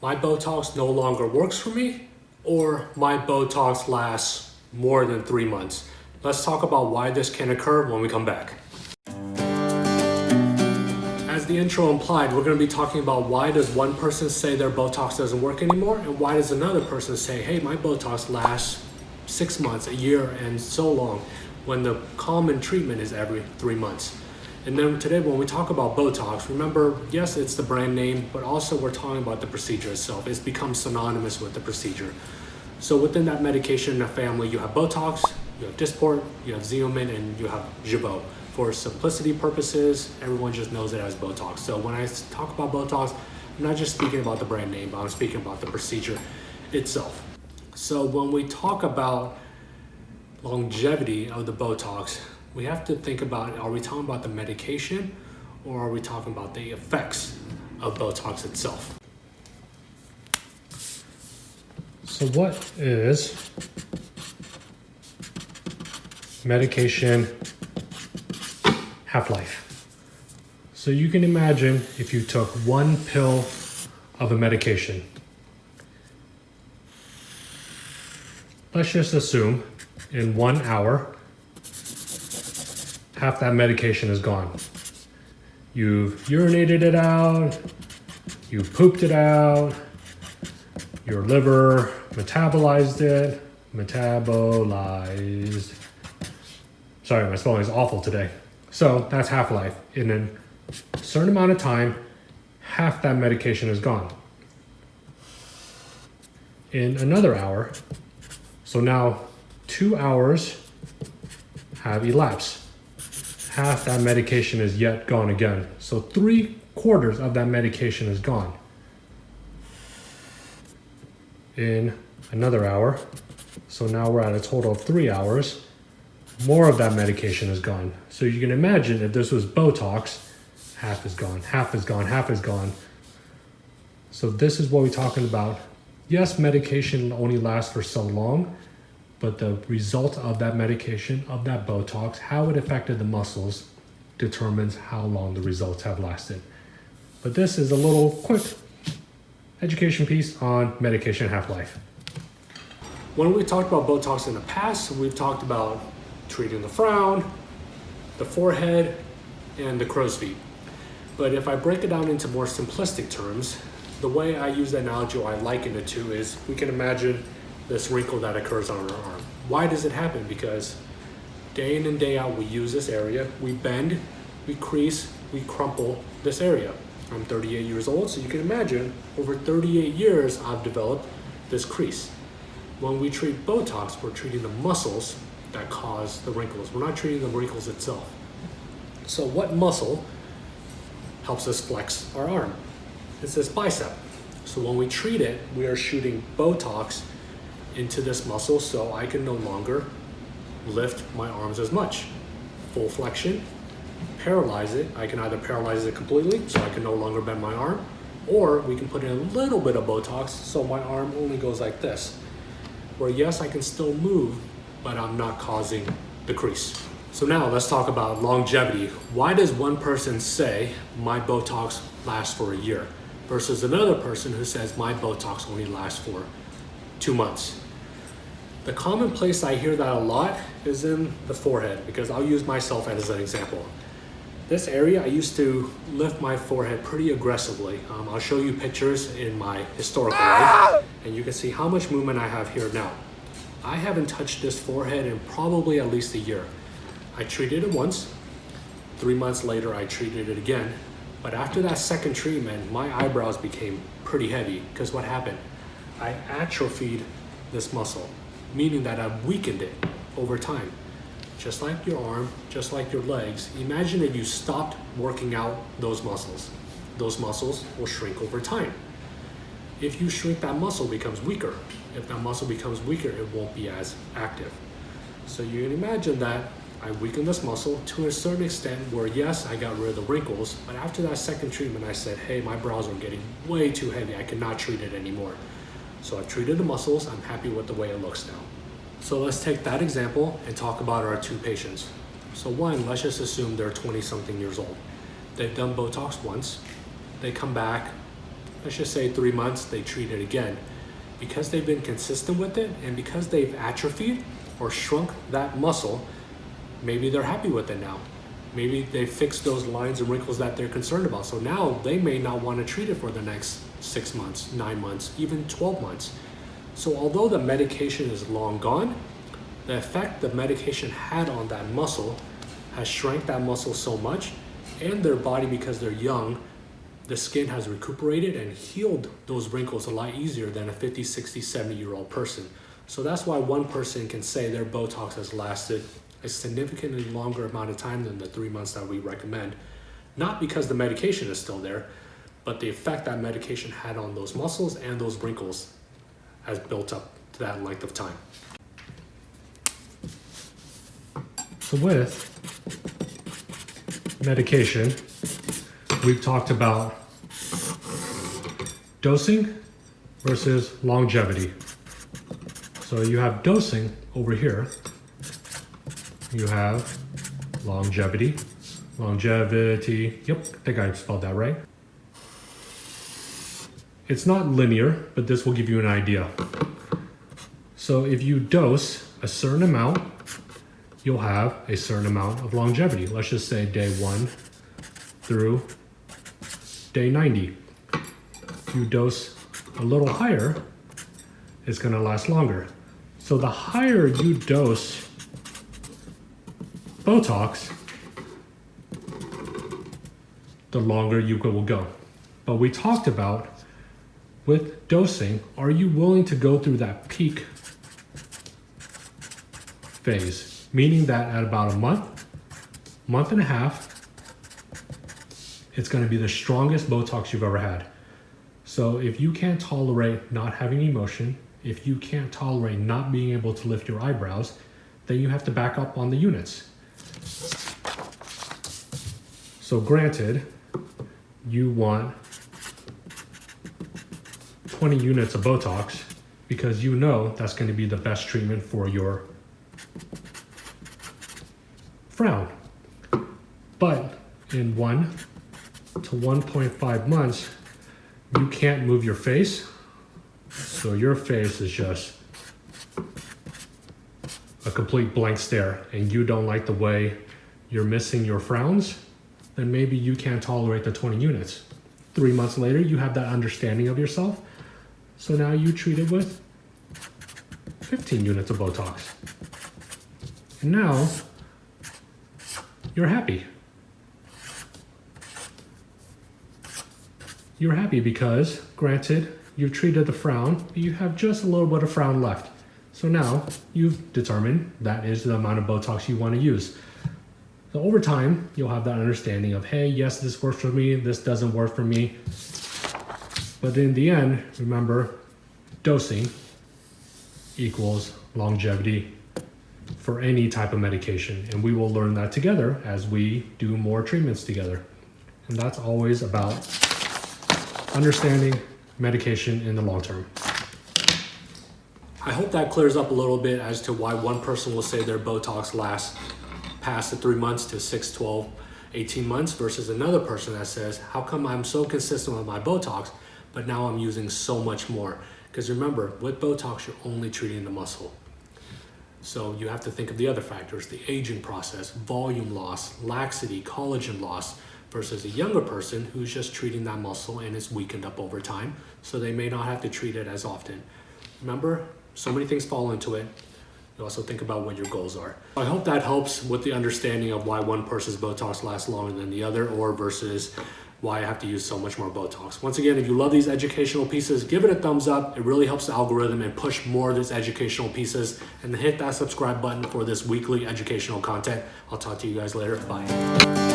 my Botox no longer works for me, or my Botox lasts more than 3 months. Let's talk about why this can occur when we come back. As the intro implied, we're going to be talking about why does one person say their Botox doesn't work anymore, and why does another person say, hey, my Botox lasts 6 months, a year, and so long, when the common treatment is every 3 months. And then today when we talk about Botox, remember, yes, it's the brand name, but also we're talking about the procedure itself. It's become synonymous with the procedure. So within that medication family, you have Botox, you have Dysport, you have Xeomin, and you have Jeuveau. For simplicity purposes, everyone just knows it as Botox. So when I talk about Botox, I'm not just speaking about the brand name, but I'm speaking about the procedure itself. So when we talk about longevity of the Botox, we have to think about, are we talking about the medication or are we talking about the effects of Botox itself? So what is medication half-life? So you can imagine if you took one pill of a medication. Let's just assume in 1 hour, half that medication is gone. You've urinated it out, you pooped it out, your liver metabolized it, Sorry, my spelling is awful today. So that's half-life. In a certain amount of time, half that medication is gone. In another hour, so now 2 hours have elapsed. Half that medication is yet gone again. So 3/4 of that medication is gone. In another hour, so now we're at a total of 3 hours, more of that medication is gone. So you can imagine if this was Botox, half is gone, half is gone, half is gone. So this is what we're talking about. Yes, medication only lasts for so long, but the result of that medication, of that Botox, how it affected the muscles determines how long the results have lasted. But this is a little quick education piece on medication half-life. When we talked about Botox in the past, we've talked about treating the frown, the forehead, and the crow's feet. But if I break it down into more simplistic terms, the way I use the analogy or I liken it to is we can imagine this wrinkle that occurs on our arm. Why does it happen? Because day in and day out, we use this area, we bend, we crease, we crumple this area. I'm 38 years old, so you can imagine over 38 years, I've developed this crease. When we treat Botox, we're treating the muscles that cause the wrinkles. We're not treating the wrinkles itself. So what muscle helps us flex our arm? It's this bicep. So when we treat it, we are shooting Botox into this muscle so I can no longer lift my arms as much. Full flexion, paralyze it. I can either paralyze it completely so I can no longer bend my arm, or we can put in a little bit of Botox so my arm only goes like this. Where yes, I can still move, but I'm not causing the crease. So now let's talk about longevity. Why does one person say my Botox lasts for a year versus another person who says my Botox only lasts for 2 months? The common place I hear that a lot is in the forehead, because I'll use myself as an example. This area, I used to lift my forehead pretty aggressively. I'll show you pictures in my historical life, and you can see how much movement I have here now. I haven't touched this forehead in probably at least a year. I treated it once, 3 months later I treated it again, but after that second treatment, my eyebrows became pretty heavy, because what happened? I atrophied this muscle, meaning that I've weakened it over time. Just like your arm, just like your legs, imagine if you stopped working out those muscles. Those muscles will shrink over time. If you shrink, that muscle becomes weaker. If that muscle becomes weaker, it won't be as active. So you can imagine that I weakened this muscle to a certain extent where yes, I got rid of the wrinkles, but after that second treatment, I said, hey, my brows are getting way too heavy. I cannot treat it anymore. So I've treated the muscles. I'm happy with the way it looks now. So let's take that example and talk about our two patients. So one, let's just assume they're 20-something years old. They've done Botox once. They come back let's just say 3 months, they treat it again. Because they've been consistent with it and because they've atrophied or shrunk that muscle, maybe they're happy with it now. Maybe they fixed those lines and wrinkles that they're concerned about. So now they may not want to treat it for the next 6 months, 9 months, even 12 months. So although the medication is long gone, the effect the medication had on that muscle has shrank that muscle so much, and their body, because they're young, the skin has recuperated and healed those wrinkles a lot easier than a 50, 60, 70-year-old person. So that's why one person can say their Botox has lasted a significantly longer amount of time than the 3 months that we recommend. Not because the medication is still there, but the effect that medication had on those muscles and those wrinkles has built up to that length of time. So with medication, we've talked about dosing versus longevity. So you have dosing over here. You have longevity. Yep, I think I spelled that right. It's not linear, but this will give you an idea. So if you dose a certain amount, you'll have a certain amount of longevity. Let's just say day 1 through day 90. If you dose a little higher, it's going to last longer. So the higher you dose Botox, the longer you will go. But we talked about with dosing, are you willing to go through that peak phase? Meaning that at about a month and a half, it's going to be the strongest Botox you've ever had. So if you can't tolerate not having emotion, if you can't tolerate not being able to lift your eyebrows, then you have to back up on the units. So granted, you want 20 units of Botox because you know that's going to be the best treatment for your frown. But in 1 to 1.5 months, you can't move your face. So your face is just a complete blank stare and you don't like the way you're missing your frowns, then maybe you can't tolerate the 20 units. 3 months later, you have that understanding of yourself. So now you treat it with 15 units of Botox. And now you're happy. You're happy because, granted, you've treated the frown, but you have just a little bit of frown left. So now you've determined that is the amount of Botox you want to use. So over time, you'll have that understanding of, hey, yes, this works for me, this doesn't work for me. But in the end, remember, dosing equals longevity for any type of medication. And we will learn that together as we do more treatments together. And that's always about understanding medication in the long term. I hope that clears up a little bit as to why one person will say their Botox lasts past the 3 months to 6, 12, 18 months versus another person that says, how come I'm so consistent with my Botox, but now I'm using so much more? Because remember, with Botox, you're only treating the muscle. So you have to think of the other factors, the aging process, volume loss, laxity, collagen loss, versus a younger person who's just treating that muscle and it's weakened up over time, so they may not have to treat it as often. Remember, so many things fall into it. You also think about what your goals are. I hope that helps with the understanding of why one person's Botox lasts longer than the other, or versus why I have to use so much more Botox. Once again, if you love these educational pieces, give it a thumbs up. It really helps the algorithm and push more of these educational pieces. And hit that subscribe button for this weekly educational content. I'll talk to you guys later. Bye.